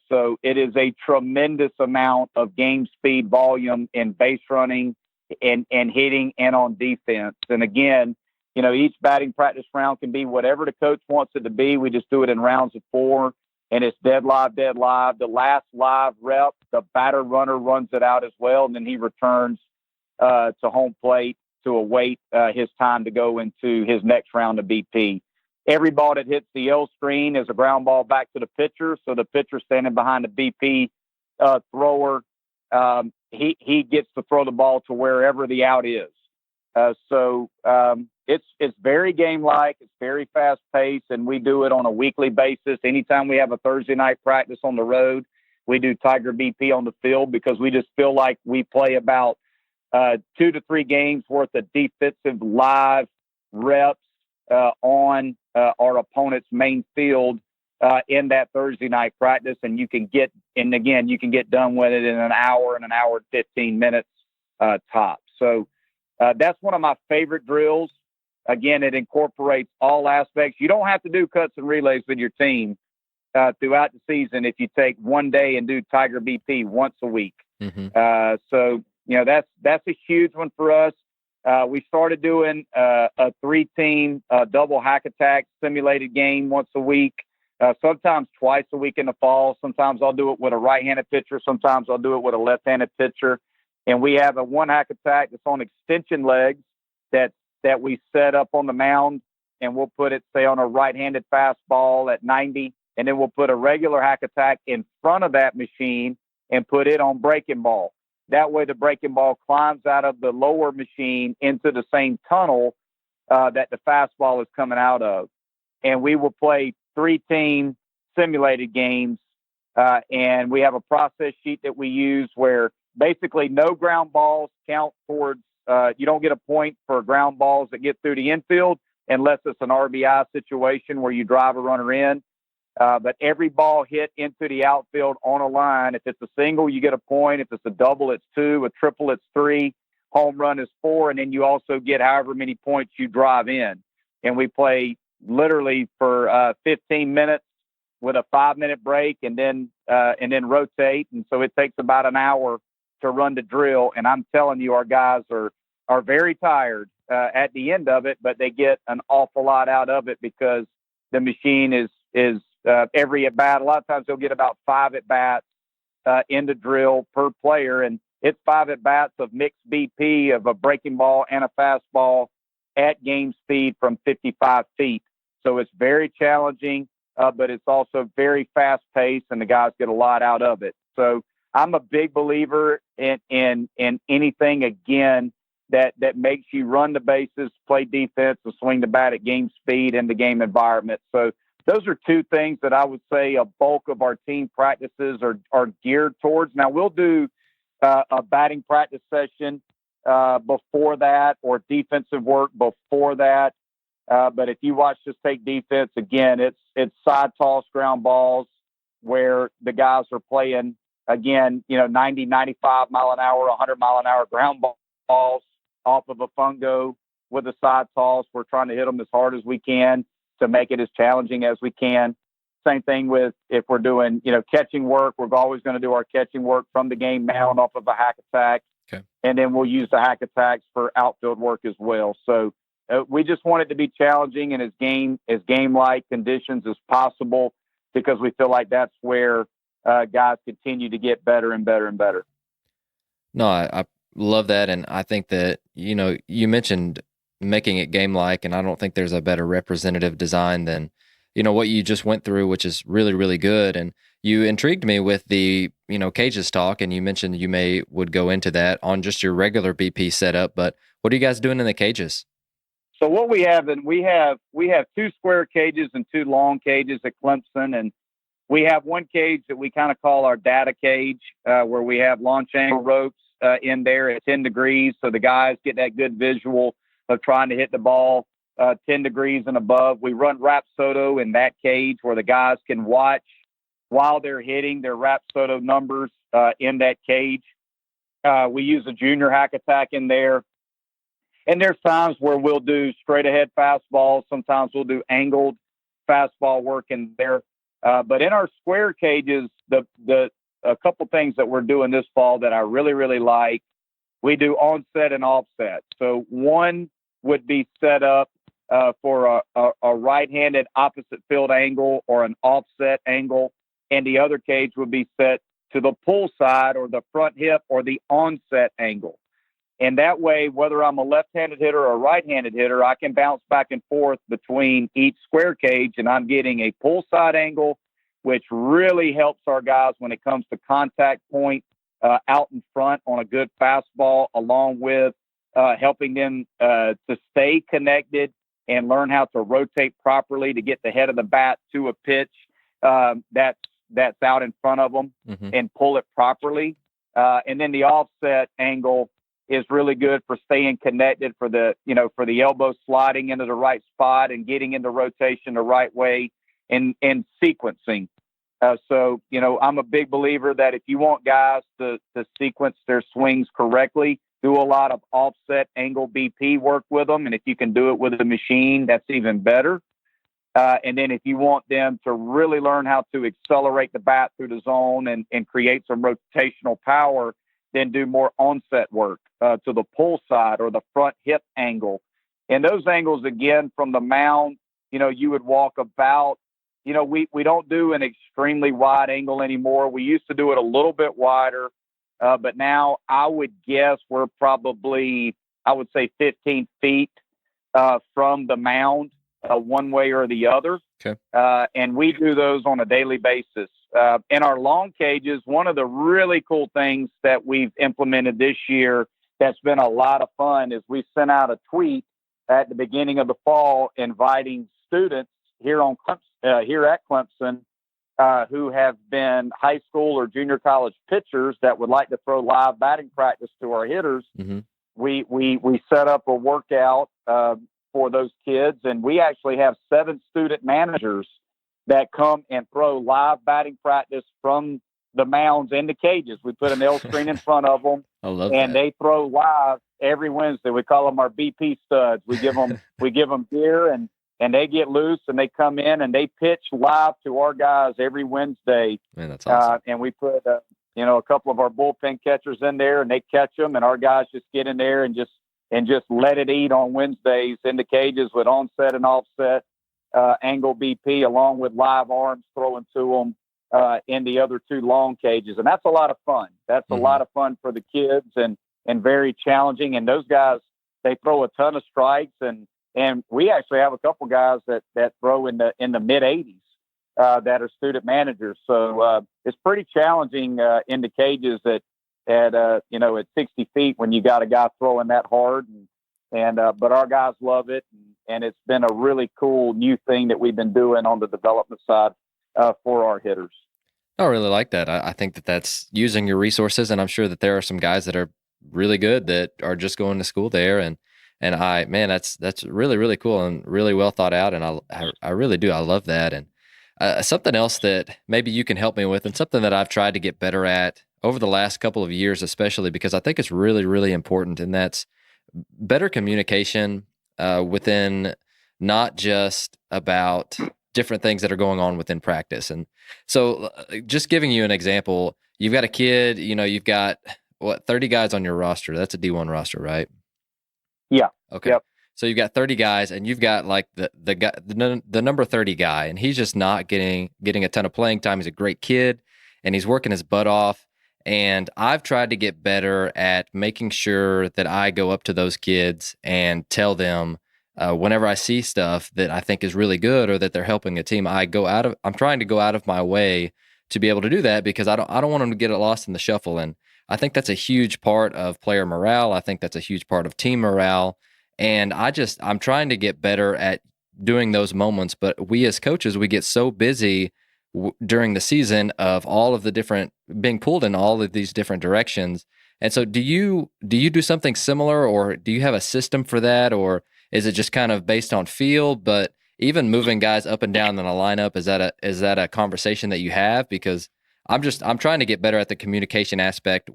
So it is a tremendous amount of game speed volume in base running and hitting and on defense. And again, each batting practice round can be whatever the coach wants it to be. We just do it in rounds of 4, and it's dead live. The last live rep, the batter runner runs it out as well, and then he returns to home plate to await his time to go into his next round of BP. every ball that hits the L screen is a ground ball back to the pitcher. So the pitcher standing behind the BP thrower, he gets to throw the ball to wherever the out is. It's very game-like. It's very fast-paced, and we do it on a weekly basis. Anytime we have a Thursday night practice on the road, we do Tiger BP on the field because we just feel like we play about 2 to 3 games worth of defensive live reps on our opponent's main field in that Thursday night practice, and you can get done with it in an hour and 15 minutes tops. So that's one of my favorite drills. Again, it incorporates all aspects. You don't have to do cuts and relays with your team throughout the season if you take one day and do Tiger BP once a week. Mm-hmm. That's a huge one for us. We started doing a 3-team double hack attack simulated game once a week, sometimes twice a week in the fall. Sometimes I'll do it with a right-handed pitcher. Sometimes I'll do it with a left-handed pitcher. And we have a 1 hack attack that's on extension legs that we set up on the mound, and we'll put it, say, on a right-handed fastball at 90, and then we'll put a regular hack attack in front of that machine and put it on breaking ball. That way the breaking ball climbs out of the lower machine into the same tunnel that the fastball is coming out of. And we will play 3-team simulated games, and we have a process sheet that we use where basically no ground balls count towards you don't get a point for ground balls that get through the infield unless it's an RBI situation where you drive a runner in. But every ball hit into the outfield on a line, if it's a single, you get a point. If it's a double, it's 2. A triple, it's 3. Home run is 4. And then you also get however many points you drive in. And we play literally for 15 minutes with a 5-minute break and then rotate. And so it takes about an hour to run the drill. And I'm telling you, our guys are very tired at the end of it, but they get an awful lot out of it because the machine is every at bat. A lot of times they'll get about 5 at bats in the drill per player, and it's 5 at bats of mixed BP of a breaking ball and a fastball at game speed from 55 feet. So it's very challenging, but it's also very fast paced, and the guys get a lot out of it. So I'm a big believer in anything again that makes you run the bases, play defense, and swing the bat at game speed in the game environment. So those are 2 things that I would say a bulk of our team practices are geared towards. Now we'll do a batting practice session before that, or defensive work before that. But if you watch Just Take Defense, again, it's side toss ground balls where the guys are playing, again, 90, 95 mile an hour, 100 mile an hour ground balls off of a fungo with a side toss. We're trying to hit them as hard as we can to make it as challenging as we can. Same thing with if we're doing, catching work. We're always going to do our catching work from the game mound off of a hack attack. Okay. And then we'll use the hack attacks for outfield work as well. So we just want it to be challenging and as game-like conditions as possible, because we feel like that's where guys continue to get better and better and better. No, I love that. And I think that, you mentioned making it game-like, and I don't think there's a better representative design than, what you just went through, which is really, really good. And you intrigued me with the, cages talk, and you mentioned you would go into that on just your regular BP setup, but what are you guys doing in the cages? So what we have, and we have 2 square cages and 2 long cages at Clemson, and we have one cage that we kind of call our data cage, where we have launch angle ropes in there at 10 degrees. So the guys get that good visual of trying to hit the ball 10 degrees and above. We run Rapsodo in that cage where the guys can watch while they're hitting their Rapsodo numbers in that cage. We use a junior hack attack in there. And there's times where we'll do straight ahead fastballs. Sometimes we'll do angled fastball work in there. But in our square cages, a couple things that we're doing this fall that I really, really like, we do onset and offset. So one would be set up for a right-handed opposite field angle or an offset angle, and the other cage would be set to the pull side or the front hip or the onset angle. And that way, whether I'm a left-handed hitter or a right-handed hitter, I can bounce back and forth between each square cage, and I'm getting a pull side angle, which really helps our guys when it comes to contact point out in front on a good fastball, along with helping them to stay connected and learn how to rotate properly to get the head of the bat to a pitch that's out in front of them and pull it properly. And then the offset angle is really good for staying connected, for the elbow sliding into the right spot and getting into rotation the right way and sequencing. So, I'm a big believer that if you want guys to sequence their swings correctly, do a lot of offset angle BP work with them. And if you can do it with a machine, that's even better. And then if you want them to really learn how to accelerate the bat through the zone and create some rotational power, then do more onset work to the pull side or the front hip angle. And those angles, again, from the mound, you would walk about, we don't do an extremely wide angle anymore. We used to do it a little bit wider, but now I would guess we're probably, 15 feet from the mound, one way or the other. Okay. And we do those on a daily basis. In our long cages, one of the really cool things that we've implemented this year that's been a lot of fun is we sent out a tweet at the beginning of the fall inviting students here at Clemson who have been high school or junior college pitchers that would like to throw live batting practice to our hitters. Mm-hmm. We set up a workout for those kids, and we actually have 7 student managers that come and throw live batting practice from the mounds into cages. We put an L screen in front of them. I love and that. They throw live every Wednesday. We call them our BP studs. We give them beer and they get loose and they come in and they pitch live to our guys every Wednesday. Man, that's awesome. And we put a couple of our bullpen catchers in there and they catch them, and our guys just get in there and just let it eat on Wednesdays in the cages with onset and offset angle BP, along with live arms throwing to them in the other 2 long cages. And that's a lot of fun. That's a lot of fun for the kids and very challenging. And those guys, they throw a ton of strikes, and we actually have a couple guys that throw in the mid 80s that are student managers. So it's pretty challenging in the cages at 60 feet when you got a guy throwing that hard, but our guys love it, and it's been a really cool new thing that we've been doing on the development side for our hitters. I really like that. I think that's using your resources, and I'm sure that there are some guys that are really good that are just going to school there, and that's really, really cool and really well thought out, and I really do. I love that. And something else that maybe you can help me with, and something that I've tried to get better at over the last couple of years, especially because I think it's really, really important, and that's better communication within, not just about different things that are going on within practice. And so just giving you an example, you've got a kid, you've got 30 guys on your roster. That's a D1 roster, right? Yeah. Okay. Yep. So you've got 30 guys, and you've got like the guy, the number 30 guy, and he's just not getting a ton of playing time. He's a great kid, and he's working his butt off. And I've tried to get better at making sure that I go up to those kids and tell them whenever I see stuff that I think is really good or that they're helping a team, I'm trying to go out of my way to be able to do that, because I don't want them to get lost in the shuffle. And I think that's a huge part of player morale. I think that's a huge part of team morale. And I'm trying to get better at doing those moments. But we as coaches, we get so busy during the season of all of the different, being pulled in all of these different directions. And so do you do something similar, or do you have a system for that? Or is it just kind of based on feel? But even moving guys up and down in a lineup, is that a conversation that you have? Because I'm trying to get better at the communication aspect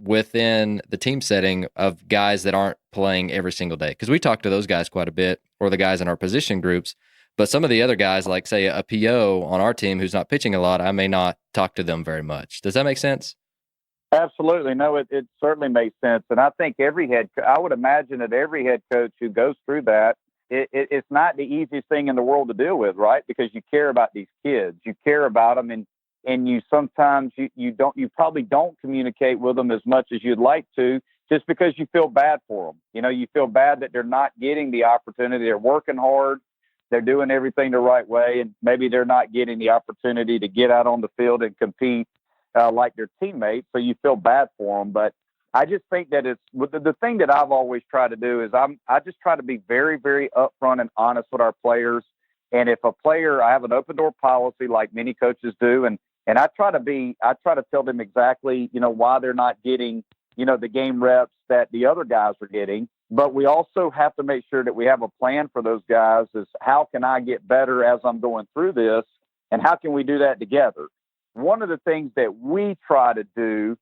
within the team setting of guys that aren't playing every single day. Because we talk to those guys quite a bit, or the guys in our position groups. But some of the other guys, like say a PO on our team who's not pitching a lot, I may not talk to them very much. Does that make sense? Absolutely. No, it certainly makes sense. And I think I would imagine that every head coach who goes through that, it's not the easiest thing in the world to deal with, right? Because you care about these kids, you care about them, and you sometimes you probably don't communicate with them as much as you'd like to just because you feel bad for them. You know, you feel bad that they're not getting the opportunity. They're working hard. They're doing everything the right way, and maybe they're not getting the opportunity to get out on the field and compete like their teammates. So you feel bad for them. But I just think that it's the thing that I've always tried to do is I just try to be very, very upfront and honest with our players. And if a player, I have an open door policy like many coaches do, and I try to tell them exactly, you know, why they're not getting, you know, the game reps that the other guys are getting. But we also have to make sure that we have a plan for those guys is how can I get better as I'm going through this, and how can we do that together? One of the things that we try to do,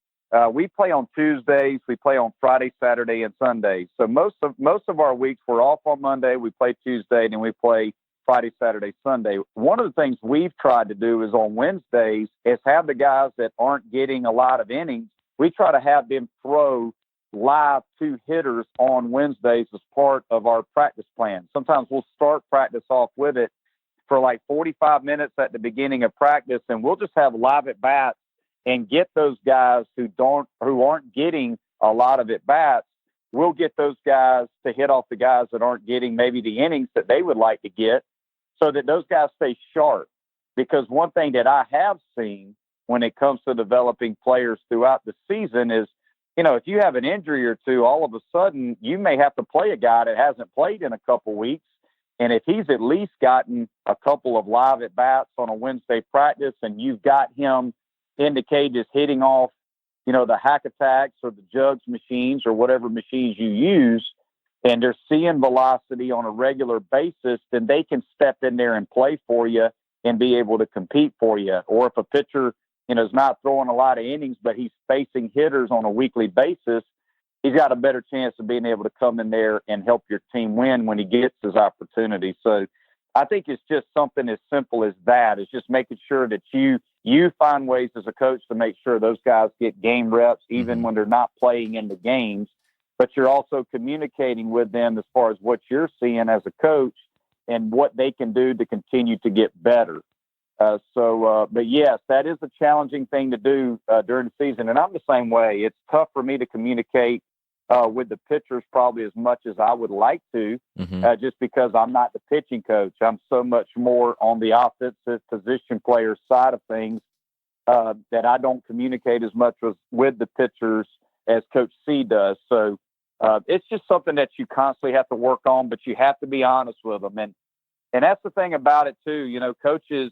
we play on Tuesdays, we play on Friday, Saturday, and Sunday. So most of our weeks we're off on Monday, we play Tuesday, and then we play Friday, Saturday, Sunday. One of the things we've tried to do is on Wednesdays is have the guys that aren't getting a lot of innings, we try to have them throw live 2 hitters on Wednesdays as part of our practice plan. Sometimes we'll start practice off with it for like 45 minutes at the beginning of practice, and we'll just have live at bats and get those guys who aren't getting a lot of at bats. We'll get those guys to hit off the guys that aren't getting maybe the innings that they would like to get, so that those guys stay sharp. Because one thing that I have seen when it comes to developing players throughout the season is, you know, if you have an injury or two, all of a sudden you may have to play a guy that hasn't played in a couple weeks. And if he's at least gotten a couple of live at bats on a Wednesday practice, and you've got him in the cages hitting off, you know, the hack attacks or the jugs machines or whatever machines you use, and they're seeing velocity on a regular basis, then they can step in there and play for you and be able to compete for you. Or if a pitcher, you know, is not throwing a lot of innings, but he's facing hitters on a weekly basis, he's got a better chance of being able to come in there and help your team win when he gets his opportunity. So I think it's just something as simple as that. It's just making sure that you find ways as a coach to make sure those guys get game reps, even when they're not playing in the games, but you're also communicating with them as far as what you're seeing as a coach and what they can do to continue to get better. But yes, that is a challenging thing to do during the season. And I'm the same way. It's tough for me to communicate with the pitchers probably as much as I would like to, just because I'm not the pitching coach. I'm so much more on the offensive position player side of things that I don't communicate as much with the pitchers as Coach C does. So it's just something that you constantly have to work on, but you have to be honest with them. And that's the thing about it too. You know, coaches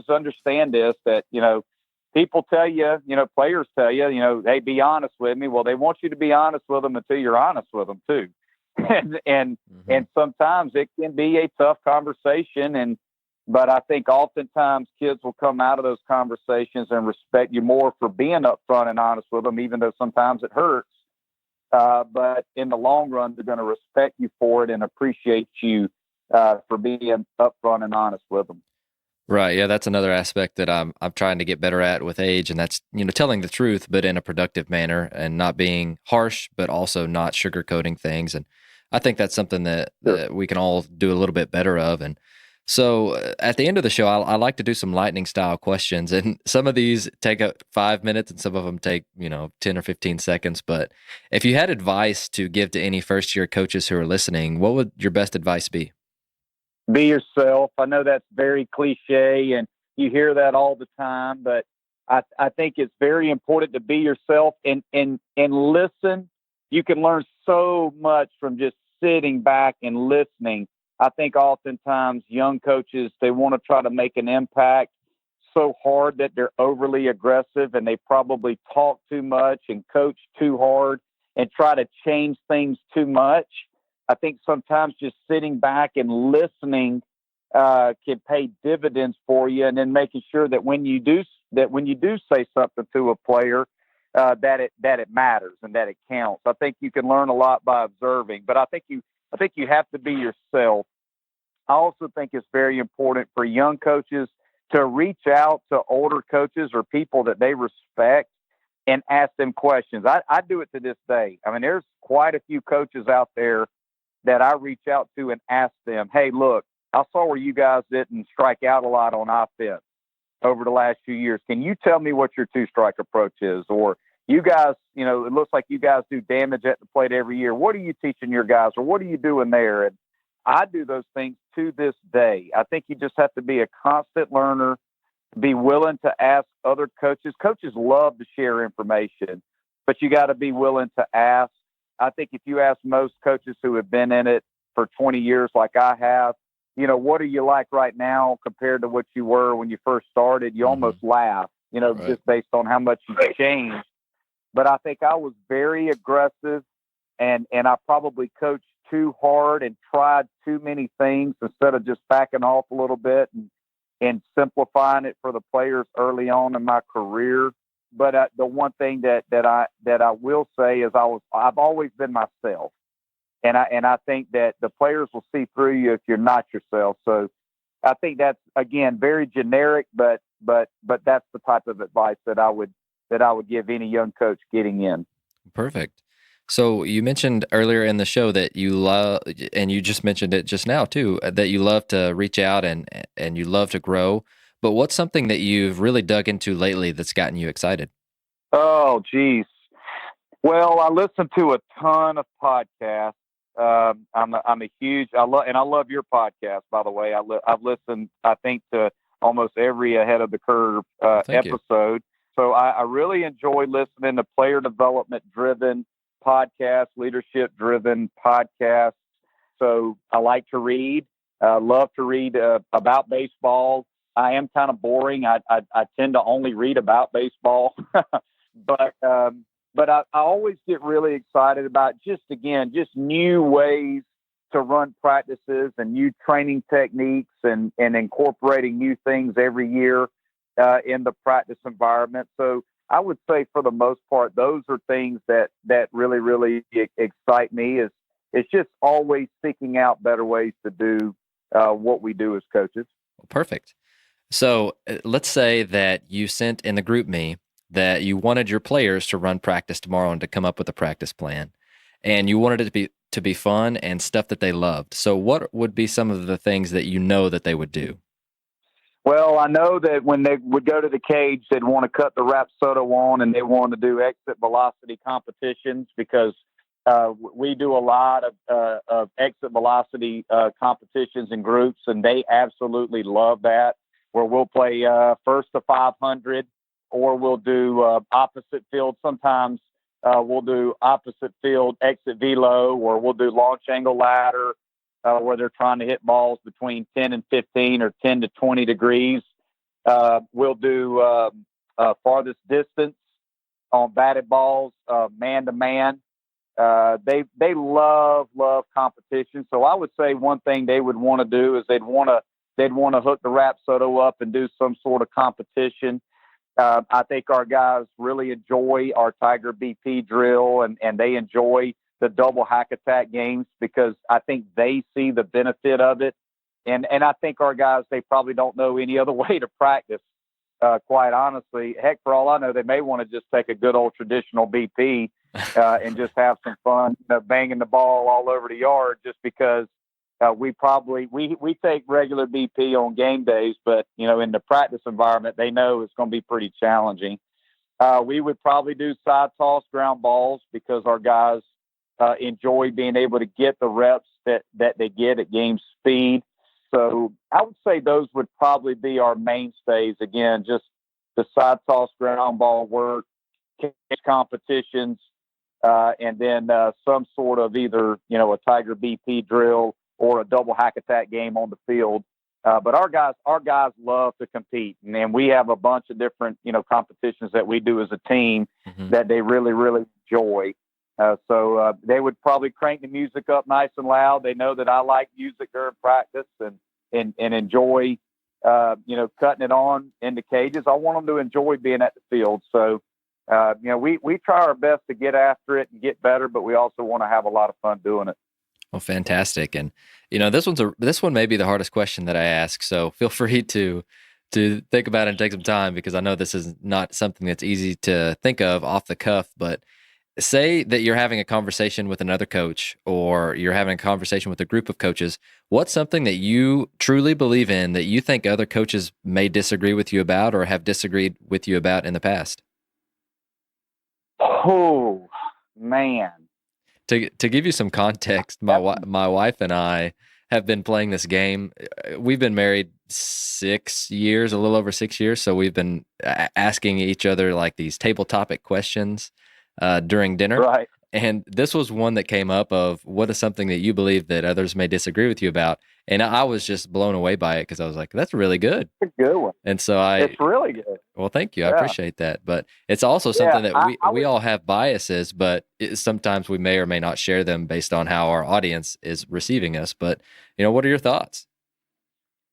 understand this, that, you know, people tell you, you know, players tell you, you know, hey, be honest with me. Well, they want you to be honest with them until you're honest with them too. and sometimes it can be a tough conversation. But I think oftentimes kids will come out of those conversations and respect you more for being upfront and honest with them, even though sometimes it hurts. But in the long run, they're going to respect you for it and appreciate you for being upfront and honest with them. Right. Yeah, that's another aspect that I'm trying to get better at with age, and that's, you know, telling the truth, but in a productive manner and not being harsh, but also not sugarcoating things. And I think that's something that we can all do a little bit better of. And so at the end of the show, I like to do some lightning style questions, and some of these take 5 minutes and some of them take, you know, 10 or 15 seconds. But if you had advice to give to any first year coaches who are listening, what would your best advice be? Be yourself. I know that's very cliche and you hear that all the time, but I think it's very important to be yourself and listen. You can learn so much from just sitting back and listening. I think oftentimes young coaches, they want to try to make an impact so hard that they're overly aggressive, and they probably talk too much and coach too hard and try to change things too much. I think sometimes just sitting back and listening can pay dividends for you, and then making sure that when you do say something to a player, that it matters and that it counts. I think you can learn a lot by observing, but I think you have to be yourself. I also think it's very important for young coaches to reach out to older coaches or people that they respect and ask them questions. I do it to this day. I mean, there's quite a few coaches out there that I reach out to and ask them, hey, look, I saw where you guys didn't strike out a lot on offense over the last few years. Can you tell me what your 2-strike approach is? Or, you guys, it looks like you guys do damage at the plate every year. What are you teaching your guys, or what are you doing there? And I do those things to this day. I think you just have to be a constant learner, be willing to ask other coaches. Coaches love to share information, but you got to be willing to ask. I think if you ask most coaches who have been in it for 20 years like I have, what are you like right now compared to what you were when you first started? You almost laugh, Right. just based on how much you've changed. But I think I was very aggressive, and I probably coached too hard and tried too many things instead of just backing off a little bit and simplifying it for the players early on in my career. But the one thing that I will say is I've always been myself, and I think that the players will see through you if you're not yourself. So I think that's, again, very generic, but that's the type of advice that I would give any young coach getting in. Perfect. So you mentioned earlier in the show that you love, and you just mentioned it just now too, that you love to reach out and you love to grow. But what's something that you've really dug into lately that's gotten you excited? Oh, geez. Well, I listen to a ton of podcasts. I'm a huge, I love your podcast, by the way. I've listened, I think, to almost every Ahead of the Curve episode. So I really enjoy listening to player development driven podcasts, leadership driven podcasts. So I like to read, love to read about baseball. I am kind of boring. I tend to only read about baseball, but I always get really excited about just new ways to run practices and new training techniques and incorporating new things every year in the practice environment. So I would say for the most part, those are things that really, really excite me. It's just always seeking out better ways to do what we do as coaches. Perfect. So let's say that you sent in the group me that you wanted your players to run practice tomorrow and to come up with a practice plan, and you wanted it to be fun and stuff that they loved. So what would be some of the things that that they would do? Well, I know that when they would go to the cage, they'd want to cut the Rapsodo on, and they want to do exit velocity competitions because we do a lot of exit velocity competitions in groups, and they absolutely love that, where we'll play first to 500, or we'll do opposite field. Sometimes we'll do opposite field exit velo, or we'll do launch angle ladder, where they're trying to hit balls between 10 and 15 or 10 to 20 degrees. We'll do farthest distance on batted balls, man to man. They love competition. So I would say one thing they would want to do is they'd want to hook the Rapsodo up and do some sort of competition. I think our guys really enjoy our Tiger BP drill, and they enjoy the double hack attack games because I think they see the benefit of it. And I think our guys, they probably don't know any other way to practice, quite honestly. Heck, for all I know, they may want to just take a good old traditional BP and just have some fun, banging the ball all over the yard, just because we take regular BP on game days, but, in the practice environment, they know it's going to be pretty challenging. We would probably do side toss ground balls because our guys enjoy being able to get the reps that they get at game speed. So I would say those would probably be our mainstays. Again, just the side toss ground ball work, catch competitions, and then some sort of either, a Tiger BP drill or a double hack attack game on the field. But our guys love to compete, and we have a bunch of different, competitions that we do as a team that they really, really enjoy. So they would probably crank the music up nice and loud. They know that I like music during practice and enjoy, cutting it on in the cages. I want them to enjoy being at the field. So, we try our best to get after it and get better, but we also want to have a lot of fun doing it. Well, fantastic. And, this one may be the hardest question that I ask. So feel free to think about it and take some time, because I know this is not something that's easy to think of off the cuff, but say that you're having a conversation with another coach, or you're having a conversation with a group of coaches. What's something that you truly believe in that you think other coaches may disagree with you about or have disagreed with you about in the past? Oh, man. To give you some context, my wife and I have been playing this game. We've been married 6 years, a little over 6 years, so we've been asking each other like these table topic questions during dinner. Right. And this was one that came up of what is something that you believe that others may disagree with you about. And I was just blown away by it because I was like, that's really good. It's a good one. And so It's really good. well, thank you. I Yeah. appreciate that. But it's also Yeah. something that we all have biases, but sometimes we may or may not share them based on how our audience is receiving us. But, what are your thoughts?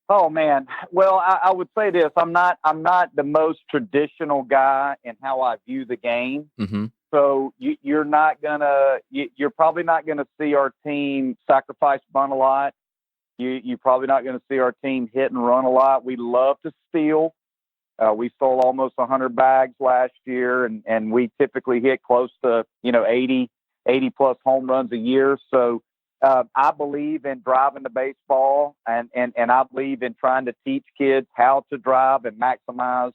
Oh man. Well, I would say this. I'm not the most traditional guy in how I view the game. Mm-hmm. So you're probably not gonna see our team sacrifice bunt a lot. You're probably not gonna see our team hit and run a lot. We love to steal. We stole almost 100 bags last year, and we typically hit close to 80 plus home runs a year. So I believe in driving the baseball, and I believe in trying to teach kids how to drive and maximize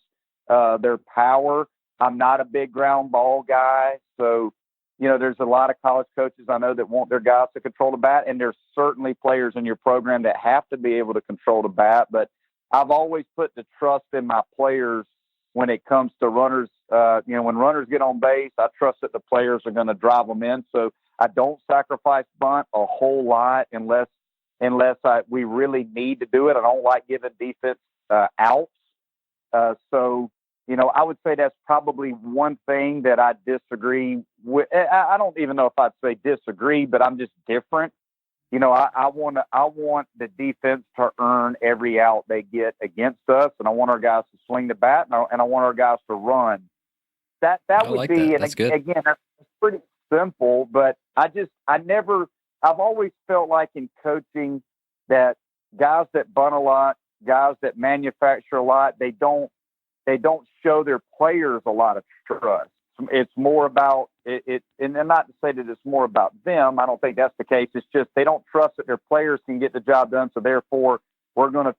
their power. I'm not a big ground ball guy, so there's a lot of college coaches I know that want their guys to control the bat, and there's certainly players in your program that have to be able to control the bat. But I've always put the trust in my players when it comes to runners. When runners get on base, I trust that the players are going to drive them in. So I don't sacrifice bunt a whole lot unless we really need to do it. I don't like giving defense outs. So I would say that's probably one thing that I disagree with. I don't even know if I'd say disagree, but I'm just different. I want the defense to earn every out they get against us, and I want our guys to swing the bat, and I want our guys to run. That would like be, that. and That's good. again, that's pretty simple. But I've always felt like in coaching that guys that bunt a lot, guys that manufacture a lot, they don't show their players a lot of trust. It's more about it, and not to say that it's more about them. I don't think that's the case. It's just they don't trust that their players can get the job done. So therefore, we're gonna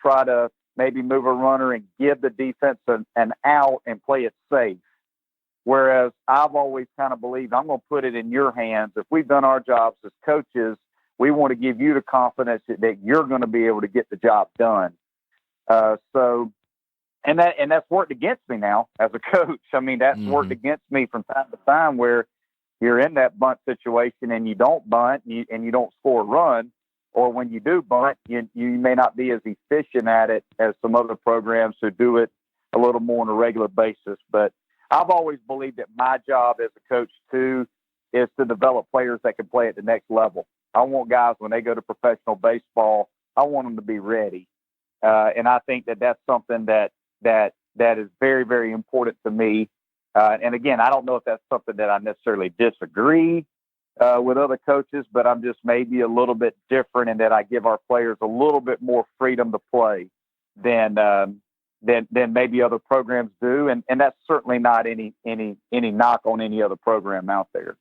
try to maybe move a runner and give the defense an out and play it safe. Whereas I've always kind of believed I'm going to put it in your hands. If we've done our jobs as coaches, we want to give you the confidence that you're going to be able to get the job done. And that's worked against me now as a coach. I mean, that's worked against me from time to time where you're in that bunt situation and you don't bunt and you don't score a run, or when you do bunt, you may not be as efficient at it as some other programs who do it a little more on a regular basis. But I've always believed that my job as a coach too is to develop players that can play at the next level. I want guys when they go to professional baseball, I want them to be ready. And I think that that's something that is very, very important to me. And again, I don't know if that's something that I necessarily disagree with other coaches, but I'm just maybe a little bit different in that I give our players a little bit more freedom to play than maybe other programs do. And that's certainly not any knock on any other program out there.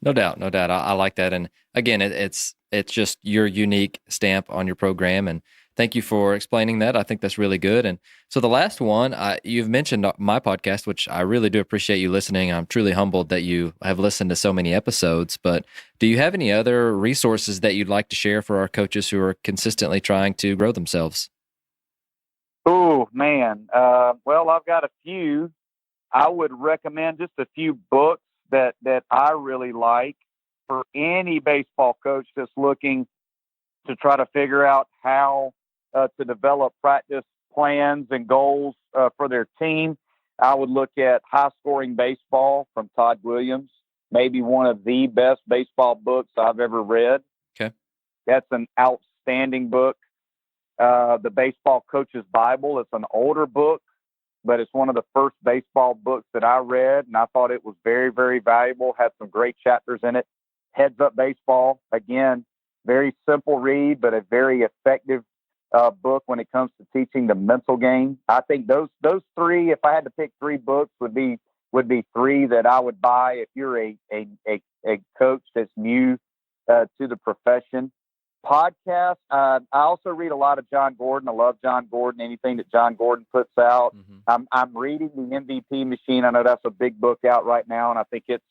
No doubt. I like that. And again, it's just your unique stamp on your program. And thank you for explaining that. I think that's really good. And so the last one, you've mentioned my podcast, which I really do appreciate you listening. I'm truly humbled that you have listened to so many episodes. But do you have any other resources that you'd like to share for our coaches who are consistently trying to grow themselves? Oh, man. Well, I've got a few. I would recommend just a few books that I really like for any baseball coach that's looking to try to figure out how to develop practice plans and goals for their team. I would look at High Scoring Baseball from Todd Williams, maybe one of the best baseball books I've ever read. Okay. That's an outstanding book. The Baseball Coach's Bible, it's an older book, but it's one of the first baseball books that I read, and I thought it was very, very valuable, had some great chapters in it. Heads Up Baseball, again, very simple read, but a very effective book when it comes to teaching the mental game. I think those three, if I had to pick three books, would be three that I would buy if you're a coach that's new to the profession. Podcast. I also read a lot of John Gordon. I love John Gordon. Anything that John Gordon puts out. I'm reading the MVP Machine. I know that's a big book out right now, and I think it's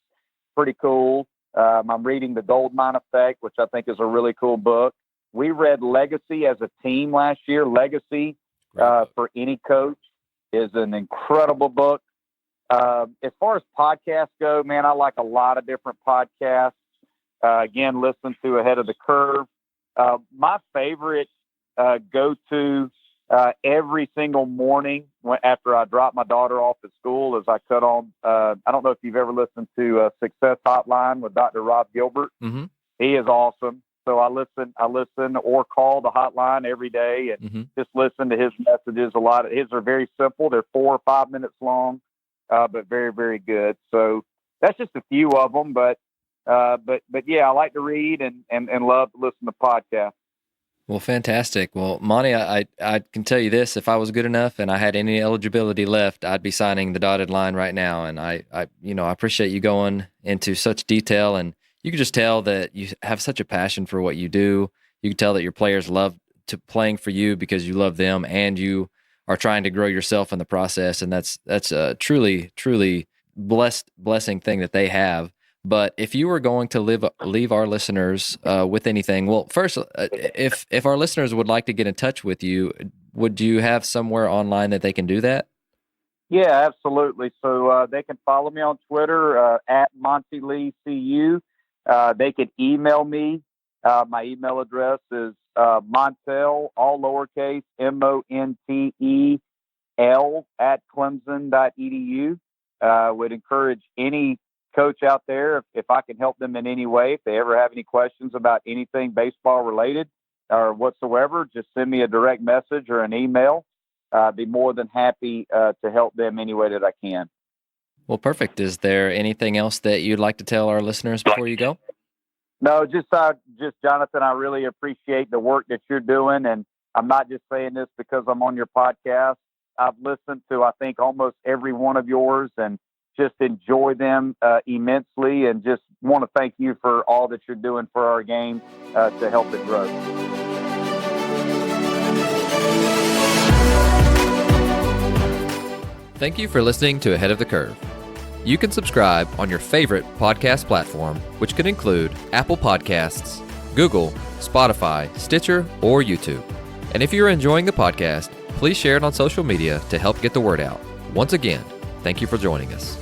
pretty cool. I'm reading The Goldmine Effect, which I think is a really cool book. We read Legacy as a team last year. Legacy for any coach is an incredible book. As far as podcasts go, man, I like a lot of different podcasts. Again, listen to Ahead of the Curve. My favorite go-to every single morning after I drop my daughter off at school is I cut on, I don't know if you've ever listened to Success Hotline with Dr. Rob Gilbert. He is awesome. So I listen or call the hotline every day and just listen to his messages. A lot of his are very simple. They're 4 or 5 minutes long, but very, very good. So that's just a few of them, but yeah, I like to read and love to listen to podcasts. Well, fantastic. Well, Monte, I can tell you this: if I was good enough and I had any eligibility left, I'd be signing the dotted line right now. And I appreciate you going into such detail, and you can just tell that you have such a passion for what you do. You can tell that your players love playing for you because you love them, and you are trying to grow yourself in the process. And that's a truly, truly blessing thing that they have. But if you were going to leave our listeners with anything, well, first, if our listeners would like to get in touch with you, would you have somewhere online that they can do that? Yeah, absolutely. So they can follow me on Twitter at Monte Lee CU. They can email me. My email address is Montel, all lowercase, MONTEL at Clemson.edu. Would encourage any coach out there, if I can help them in any way, if they ever have any questions about anything baseball related or whatsoever, just send me a direct message or an email. I'd be more than happy to help them any way that I can. Well, perfect. Is there anything else that you'd like to tell our listeners before you go? No, just Jonathan, I really appreciate the work that you're doing. And I'm not just saying this because I'm on your podcast. I've listened to, I think, almost every one of yours and just enjoy them immensely, and just want to thank you for all that you're doing for our game to help it grow. Thank you for listening to Ahead of the Curve. You can subscribe on your favorite podcast platform, which could include Apple Podcasts, Google, Spotify, Stitcher, or YouTube. And if you're enjoying the podcast, please share it on social media to help get the word out. Once again, thank you for joining us.